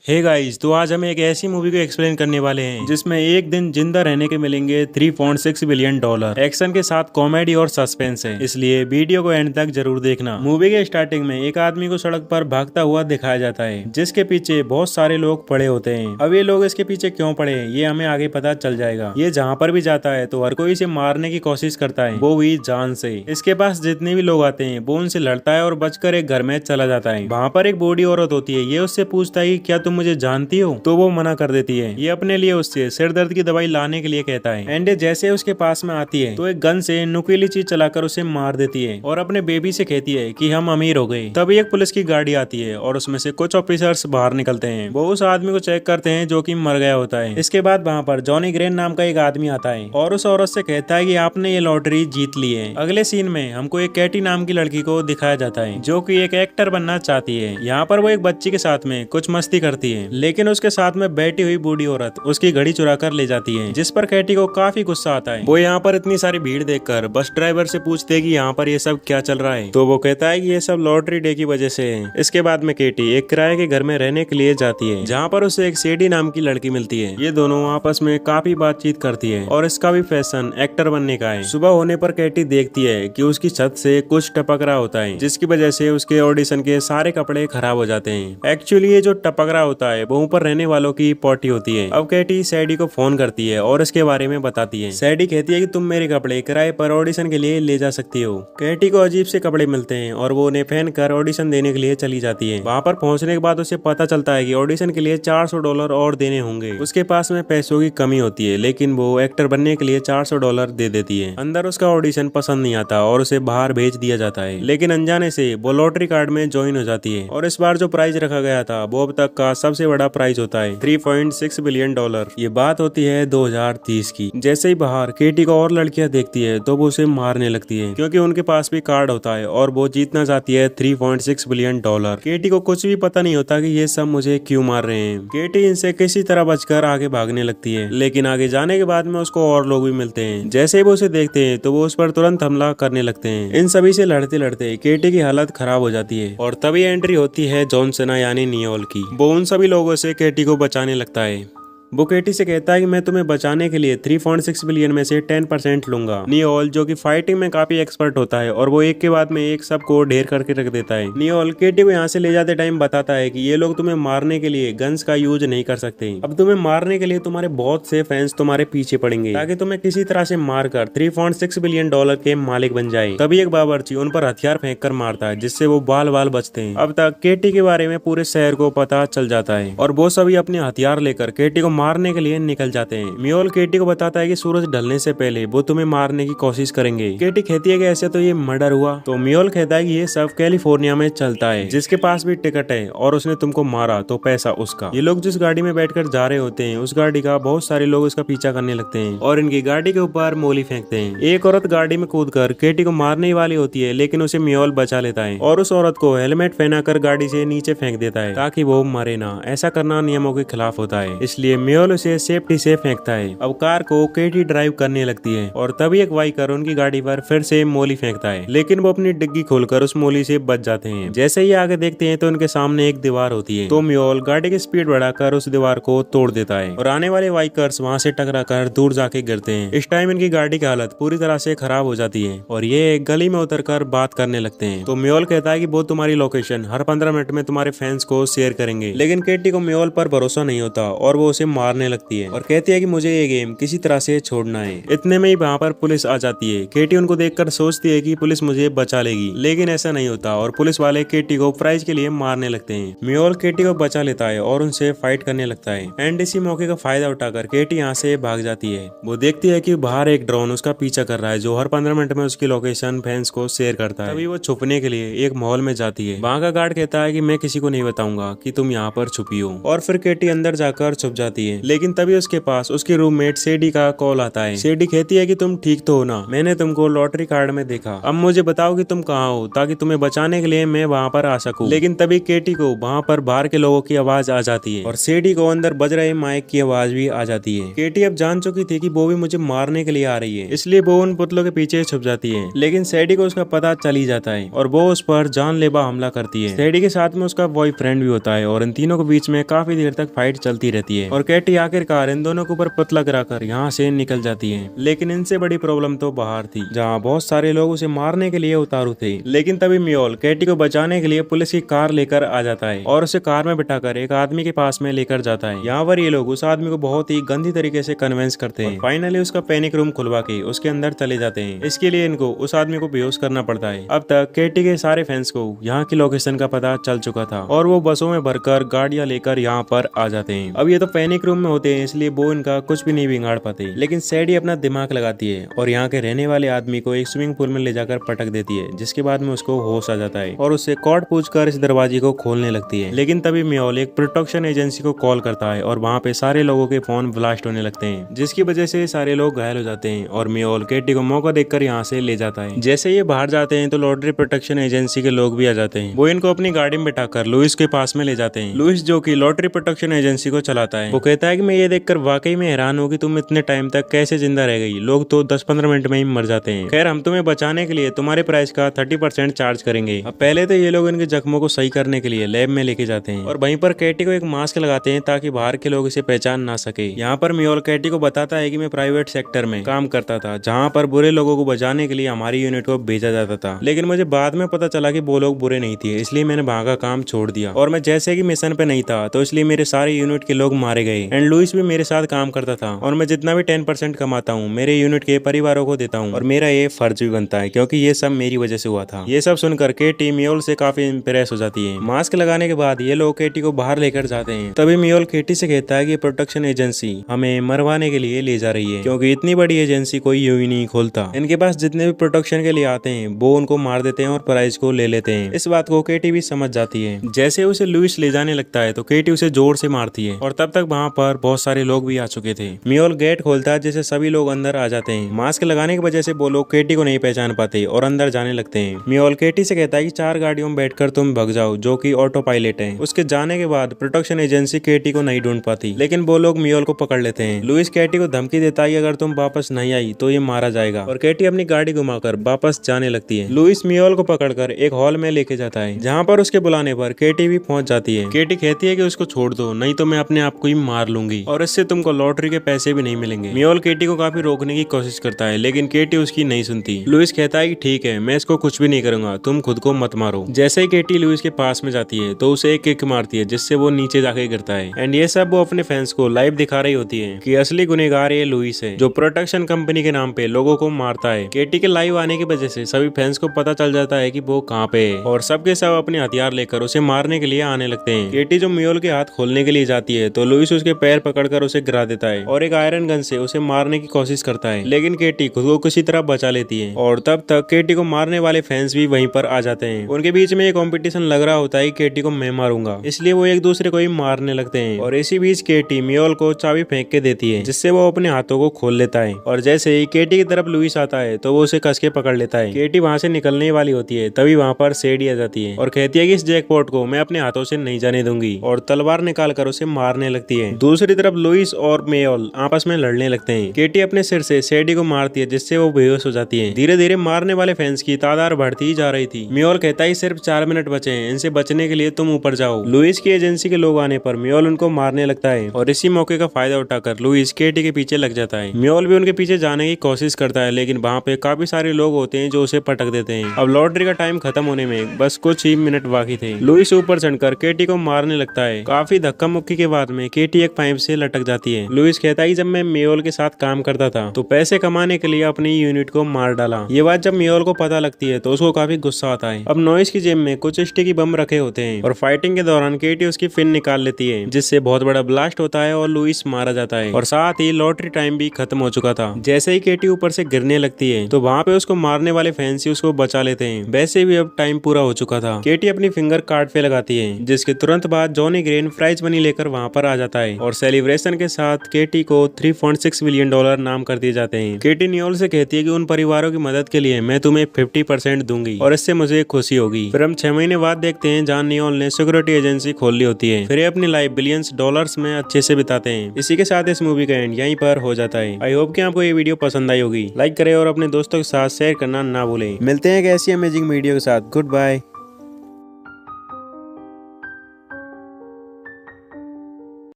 Hey guys, तो आज हम एक ऐसी मूवी को एक्सप्लेन करने वाले हैं जिसमें एक दिन जिंदा रहने के मिलेंगे 3.6 बिलियन डॉलर। एक्शन के साथ कॉमेडी और सस्पेंस है, इसलिए वीडियो को एंड तक जरूर देखना। मूवी के स्टार्टिंग में एक आदमी को सड़क पर भागता हुआ दिखाया जाता है, जिसके पीछे बहुत सारे लोग पड़े होते हैं। अब ये लोग इसके पीछे क्यों पड़े हैं ये हमें आगे पता चल जाएगा। ये जहाँ पर भी जाता है तो हर कोई इसे मारने की कोशिश करता है, वो भी जान से। इसके पास जितने भी लोग आते हैं वो उनसे लड़ता है और बचकर एक घर में चला जाता है। वहाँ पर एक बूढ़ी औरत होती है, ये उससे पूछता है कि क्या तुम मुझे जानती हो, तो वो मना कर देती है। ये अपने लिए उससे सिर दर्द की दवाई लाने के लिए कहता है। एंड जैसे उसके पास में आती है तो एक गन से नुकीली चीज चलाकर उसे मार देती है और अपने बेबी से कहती है कि हम अमीर हो गए। तभी एक पुलिस की गाड़ी आती है और उसमें से कुछ ऑफिसर्स बाहर निकलते हैं। वो उस आदमी को चेक करते हैं जो कि मर गया होता है। इसके बाद वहाँ पर जॉनी ग्रेन नाम का एक आदमी आता है और उस औरत से कहता है कि आपने ये लॉटरी जीत ली है। अगले सीन में हमको एक कैटी नाम की लड़की को दिखाया जाता है जो कि एक एक्टर बनना चाहती है। यहाँ पर वो एक बच्ची के साथ में कुछ मस्ती करती है, लेकिन उसके साथ में बैठी हुई बूढ़ी औरत उसकी घड़ी चुरा कर ले जाती है, जिस पर कैटी को काफी गुस्सा आता है। वो यहाँ पर इतनी सारी भीड़ देखकर बस ड्राइवर से पूछते हैं कि यहाँ पर ये सब क्या चल रहा है, तो वो कहता है कि ये सब लॉटरी डे की वजह से है। इसके बाद में कैटी एक किराए के घर में रहने के लिए जाती है, जहाँ पर उसे एक सेडी नाम की लड़की मिलती है। ये दोनों आपस में काफी बातचीत करती है और इसका भी फैशन एक्टर बनने का है। सुबह होने पर कैटी देखती है कि उसकी छत से कुछ टपक रहा होता है, जिसकी वजह से उसके ऑडिशन के सारे कपड़े खराब हो जाते हैं। एक्चुअली ये जो टपक रहा होता है वो ऊपर रहने वालों की पॉटी होती है। अब कैटी सैडी को फोन करती है और इसके बारे में बताती है। सैडी कहती है कि तुम मेरे कपड़े किराए पर ऑडिशन के लिए ले जा सकती हो। कैटी को अजीब से कपड़े मिलते हैं और वो उन्हें पहन कर ऑडिशन देने के लिए चली जाती है। वहाँ पर पहुंचने के बाद उसे पता चलता है कि ऑडिशन के लिए $400 और देने होंगे। उसके पास में पैसों की कमी होती है, लेकिन वो एक्टर बनने के लिए $400 दे देती है। अंदर उसका ऑडिशन पसंद नहीं आता और उसे बाहर भेज दिया जाता है, लेकिन अनजाने से वो लॉटरी कार्ड में ज्वाइन हो जाती है और इस बार जो प्राइज रखा गया था वो अब तक का सबसे बड़ा प्राइज होता है $3.6 बिलियन। ये बात होती है 2030 की। जैसे ही बाहर केटी को और लड़कियां देखती है तो वो उसे मारने लगती है, क्योंकि उनके पास भी कार्ड होता है और वो जीतना चाहती है $3.6 बिलियन। केटी को कुछ भी पता नहीं होता कि ये सब मुझे क्यों मार रहे हैं। केटी इनसे किसी तरह बचकर आगे भागने लगती है, लेकिन आगे जाने के बाद में उसको और लोग भी मिलते हैं। जैसे ही वो उसे देखते हैं तो वो उस पर तुरंत हमला करने लगते हैं। इन सभी से लड़ते लड़ते केटी की हालत खराब हो जाती है और तभी एंट्री होती है जॉन सेना यानी नियोल की। वो उन सभी लोगों से केटी को बचाने लगता है। वो केटी से कहता है कि मैं तुम्हें बचाने के लिए 3.6 बिलियन में से 10% लूंगा। नियोल जो कि फाइटिंग में काफी एक्सपर्ट होता है और वो एक के बाद में एक सबको ढेर करके रख देता है। नियोल केटी को यहाँ से ले जाते टाइम बताता है कि ये लोग तुम्हें मारने के लिए गन्स का यूज नहीं कर सकते। अब तुम्हें मारने के लिए तुम्हारे बहुत से फैंस तुम्हारे पीछे पड़ेंगे, ताकि तुम्हें किसी तरह से मारकर $3.6 बिलियन के मालिक बन जाए। तभी एक बावर्ची उन पर हथियार फेंक कर मारता है, जिससे वो बाल बाल बचते हैं। अब तक केटी के बारे में पूरे शहर को पता चल जाता है और वो सभी अपने हथियार लेकर केटी को मारने के लिए निकल जाते हैं। मियोल केटी को बताता है कि सूरज ढलने से पहले वो तुम्हें मारने की कोशिश करेंगे। केटी कहती है कि ऐसे तो ये मर्डर हुआ, तो मियोल कहता है कि ये सब कैलिफोर्निया में चलता है, जिसके पास भी टिकट है और उसने तुमको मारा तो पैसा उसका। ये लोग जिस गाड़ी में बैठकर जा रहे होते हैं उस गाड़ी का बहुत सारे लोग उसका पीछा करने लगते हैं और इनकी गाड़ी के ऊपर मोली फेंकते हैं। एक औरत गाड़ी में कूदकर केटी को मारने वाली होती है, लेकिन उसे मियोल बचा लेता है और उस औरत को हेलमेट पहनाकर गाड़ी से नीचे फेंक देता है ताकि वो मरे ना। ऐसा करना नियमों के खिलाफ होता है, इसलिए मियोल उसे सेफ्टी से फेंकता है। अब कार को केटी ड्राइव करने लगती है और तभी एक बाइकर उनकी गाड़ी पर फिर से मोली फेंकता है, लेकिन वो अपनी डिग्गी खोलकर उस मोली से बच जाते हैं। जैसे ही आगे देखते हैं तो उनके सामने एक दीवार होती है, तो मियोल गाड़ी की स्पीड बढ़ाकर उस दीवार को तोड़ देता है और आने वाले बाइकर्स वहां से टकराकर दूर जाके गिरते हैं। इस टाइम इनकी गाड़ी की हालत पूरी तरह से खराब हो जाती है और ये एक गली में उतरकर बात करने लगते हैं। तो मियोल कहता है कि वो तुम्हारी लोकेशन हर 15 मिनट में तुम्हारे फैंस को शेयर करेंगे, लेकिन केटी को मियोल पर भरोसा नहीं होता और वो उसे मारने लगती है और कहती है कि मुझे ये गेम किसी तरह से छोड़ना है। इतने में ही वहाँ पर पुलिस आ जाती है। केटी उनको देखकर सोचती है कि पुलिस मुझे बचा लेगी, लेकिन ऐसा नहीं होता और पुलिस वाले केटी को प्राइज के लिए मारने लगते हैं। मियोल केटी को बचा लेता है और उनसे फाइट करने लगता है। एंड इसी मौके का फायदा उठाकर केटी यहाँ से भाग जाती है। वो देखती है कि बाहर एक ड्रोन उसका पीछा कर रहा है, जो हर 15 मिनट में उसकी लोकेशन फैंस को शेयर करता है। तभी वो छुपने के लिए एक मॉल में जाती है। वहाँ का गार्ड कहता है कि मैं किसी को नहीं बताऊंगा कि तुम यहाँ पर छुपी हो, और फिर केटी अंदर जाकर छुप जाती है, लेकिन तभी उसके पास उसकी रूममेट सेडी का कॉल आता है। सेडी कहती है कि तुम ठीक तो हो ना, मैंने तुमको लॉटरी कार्ड में देखा, अब मुझे बताओ कि तुम कहाँ हो ताकि तुम्हें बचाने के लिए मैं वहाँ पर आ सकूं। लेकिन तभी केटी को वहाँ पर बाहर के लोगों की आवाज आ जाती है और सेडी को अंदर बज रहे माइक की आवाज भी आ जाती है। केटी अब जान चुकी थी कि वो भी मुझे मारने के लिए आ रही है, इसलिए वो उन पुतलों के पीछे छुप जाती है। लेकिन सेडी को उसका पता चल ही जाता है और वो उस पर जानलेवा हमला करती है। सेडी के साथ में उसका बॉयफ्रेंड भी होता है और इन तीनों के बीच में काफी देर तक फाइट चलती रहती है और केटी आखिरकार इन दोनों के ऊपर पुतला गिराकर यहाँ से निकल जाती है। लेकिन इनसे बड़ी प्रॉब्लम तो बाहर थी, जहाँ बहुत सारे लोग उसे मारने के लिए उतारू थे। लेकिन तभी मियोल केटी को बचाने के लिए पुलिस की कार लेकर आ जाता है और उसे कार में बिठाकर एक आदमी के पास में लेकर जाता है। यहाँ पर ये लोग उस आदमी को बहुत ही गंदी तरीके से कन्विंस करते हैं। फाइनली उसका पैनिक रूम खुलवा के उसके अंदर चले जाते हैं। इसके लिए इनको उस आदमी को बेहोश करना पड़ता है। अब तक केटी के सारे फैंस को यहाँ की लोकेशन का पता चल चुका था और वो बसों में भरकर गाड़ियां लेकर यहाँ पर आ जाते हैं। अब ये तो पैनिक रूम में होते हैं, इसलिए वो इनका कुछ भी नहीं बिगाड़ पाते। लेकिन सैडी अपना दिमाग लगाती है और यहाँ के रहने वाले आदमी को एक स्विमिंग पूल में ले जाकर पटक देती है, जिसके बाद में उसको होश आ जाता है और उससे कोड पूछकर इस दरवाजे को खोलने लगती है। लेकिन तभी मियोल एक प्रोटेक्शन एजेंसी को कॉल करता है और वहाँ पे सारे लोगों के फोन ब्लास्ट होने लगते हैं, जिसकी वजह से सारे लोग घायल हो जाते हैं और मियोल केटी को मौका देखकर यहाँ से ले जाता है। जैसे ये बाहर जाते हैं तो लॉटरी प्रोटेक्शन एजेंसी के लोग भी आ जाते हैं। वो इनको अपनी गाड़ी में बिठाकर लुइस के पास में ले जाते हैं। लुइस जो कि लॉटरी प्रोटेक्शन एजेंसी को चलाता है, वो कहता है कि मैं ये देखकर वाकई में हैरान हूँ कि तुम इतने टाइम तक कैसे जिंदा रह गई, लोग तो 10-15 मिनट में ही मर जाते हैं। खैर हम तुम्हें बचाने के लिए तुम्हारे प्राइस का 30% चार्ज करेंगे। अब पहले तो ये लोग इनके जख्मों को सही करने के लिए लैब में लेके जाते हैं और वहीं पर केटी को एक मास्क लगाते हैं ताकि बाहर के लोग इसे पहचान ना सके। यहाँ पर मियोल केटी को बताता है कि मैं प्राइवेट सेक्टर में काम करता था, जहाँ पर बुरे लोगों को बचाने के लिए हमारी यूनिट को भेजा जाता था। लेकिन मुझे बाद में पता चला कि वो लोग बुरे नहीं थे, इसलिए मैंने वहाँ का काम छोड़ दिया और मैं जैसे कि मिशन पे नहीं था तो इसलिए मेरे सारे यूनिट के लोग मारे गए। एंड लुइस भी मेरे साथ काम करता था और मैं जितना भी 10% कमाता हूँ मेरे यूनिट के परिवारों को देता हूँ और मेरा ये फर्ज भी बनता है क्योंकि ये सब मेरी वजह से हुआ था। ये सब सुनकर केटी मियोल से काफी इंप्रेस हो जाती है। मास्क लगाने के बाद ये लोग केटी को बाहर लेकर जाते हैं। तभी मियोल केटी से कहता है कि प्रोटेक्शन एजेंसी हमें मरवाने के लिए ले जा रही है, क्योंकि इतनी बड़ी एजेंसी कोई यूं ही नहीं खोलता। इनके पास जितने भी प्रोटेक्शन के लिए आते हैं वो उनको मार देते हैं और प्राइज को ले लेते हैं। इस बात को केटी भी समझ जाती है। जैसे उसे लुइस ले जाने लगता है तो केटी उसे जोर से मारती है और तब तक वहाँ पर बहुत सारे लोग भी आ चुके थे। मियोल गेट खोलता है जिससे सभी लोग अंदर आ जाते हैं। मास्क लगाने की वजह से वो लोग केटी को नहीं पहचान पाते और अंदर जाने लगते हैं। मियोल केटी से कहता है कि 4 गाड़ियों में बैठकर तुम भग जाओ, जो कि ऑटो पायलट है। उसके जाने के बाद प्रोटेक्शन एजेंसी केटी को नहीं ढूंढ पाती, लेकिन वो लोग मियोल को पकड़ लेते हैं। लुइस केटी को धमकी देता है अगर तुम वापस नहीं आई तो ये मारा जाएगा और केटी अपनी गाड़ी घुमाकर वापस जाने लगती है। लुइस मियोल को पकड़कर एक हॉल में लेके जाता है, जहाँ पर उसके बुलाने पर केटी भी पहुंच जाती है। केटी कहती है कि उसको छोड़ दो, नहीं तो मैं अपने आप को ही मार लूंगी और इससे तुमको लॉटरी के पैसे भी नहीं मिलेंगे। मियोल केटी को काफी रोकने की कोशिश करता है, लेकिन केटी उसकी नहीं सुनती। लुइस कहता है कि ठीक है, मैं इसको कुछ भी नहीं करूंगा, तुम खुद को मत मारो। जैसे ही केटी लुइस के पास में जाती है तो उसे एक किक मारती है, जिससे वो नीचे जाके गिरता है। एंड ये सब वो अपने फैंस को लाइव दिखा रही होती है कि असली गुनहगार ये लुइस है, जो प्रोटेक्शन कंपनी के नाम पे लोगों को मारता है। केटी के लाइव आने की वजह से सभी फैंस को पता चल जाता है कि वो कहाँ पे है और सबके सब अपने हथियार लेकर उसे मारने के लिए आने लगते हैं। केटी जो मियोल के हाथ खोलने के लिए जाती है तो लुइस उसके पैर पकड़कर उसे गिरा देता है और एक आयरन गन से उसे मारने की कोशिश करता है, लेकिन केटी खुद को किसी तरह बचा लेती है। और तब तक केटी को मारने वाले फैंस भी वहीं पर आ जाते हैं। उनके बीच में एक कंपटीशन लग रहा होता है, केटी को मैं मारूंगा, इसलिए वो एक दूसरे को ही मारने लगते हैं। और इसी बीच केटी मियोल को चाबी फेंक के देती है, जिससे वो अपने हाथों को खोल लेता है और जैसे ही केटी की तरफ लुइस आता है तो वो उसे कस के पकड़ लेता है। केटी वहाँ से निकलने वाली होती है, तभी वहाँ पर सैडी आ जाती है और कहती है कि इस जैकपॉट को मैं अपने हाथों से नहीं जाने दूंगी और तलवार निकाल कर उसे मारने लगती है। दूसरी तरफ लुइस और मियोल आपस में लड़ने लगते हैं। केटी अपने सिर से सैडी को मारती है, जिससे वो बेहोश हो जाती है। धीरे धीरे मारने वाले फैंस की तादाद बढ़ती ही जा रही थी। मियोल कहता है सिर्फ 4 मिनट बचे हैं, इनसे बचने के लिए तुम ऊपर जाओ। लुइस की एजेंसी के लोग आने पर मियोल उनको मारने लगता है और इसी मौके का फायदा उठाकर लुइस केटी के पीछे लग जाता है। मियोल भी उनके पीछे जाने की कोशिश करता है, लेकिन वहाँ पे काफी सारे लोग होते हैं जो उसे पटक देते हैं। अब लॉटरी का टाइम खत्म होने में बस कुछ ही मिनट बाकी थे। लुइस ऊपर चढ़कर केटी को मारने लगता है। काफी धक्का मुक्की के बाद में केटी एक पाइप से लटक जाती है। लुइस कहता है जब मैं मियोल के साथ काम करता था तो पैसे कमाने के लिए अपनी यूनिट को मार डाला। ये बात जब मियोल को पता लगती है तो उसको काफी गुस्सा आता है। अब नॉइस की जेब में कुछ स्टिकी बम रखे होते हैं और फाइटिंग के दौरान केटी उसकी फिन निकाल लेती है, जिससे बहुत बड़ा ब्लास्ट होता है और लुइस मारा जाता है और साथ ही लॉटरी टाइम भी खत्म हो चुका था। जैसे ही केटी ऊपर से गिरने लगती है तो वहाँ पे उसको मारने वाले फैंस ही उसको बचा लेते हैं। वैसे भी अब टाइम पूरा हो चुका था। केटी अपनी फिंगर कार्ड पे लगाती है, जिसके तुरंत बाद जॉनी ग्रेन प्राइज मनी लेकर वहाँ पर आ जाता है। और सेलिब्रेशन के साथ केटी को $3.6 बिलियन नाम कर दिए जाते हैं। केटी नियोल से कहती है कि उन परिवारों की मदद के लिए मैं तुम्हें 50% दूंगी और इससे मुझे खुशी होगी। फिर हम 6 महीने बाद देखते हैं जहां नियोल ने सिक्योरिटी एजेंसी खोल ली होती है। फिर अपनी लाइफ बिलियंस डॉलर्स में अच्छे से बिताते हैं। इसी के साथ इस मूवी का एंड यहीं पर हो जाता है। आई होप कि आपको ये वीडियो पसंद आई होगी। लाइक करें और अपने दोस्तों के साथ शेयर करना ना भूलें। मिलते हैं एक ऐसी अमेजिंग वीडियो के साथ। Good bye.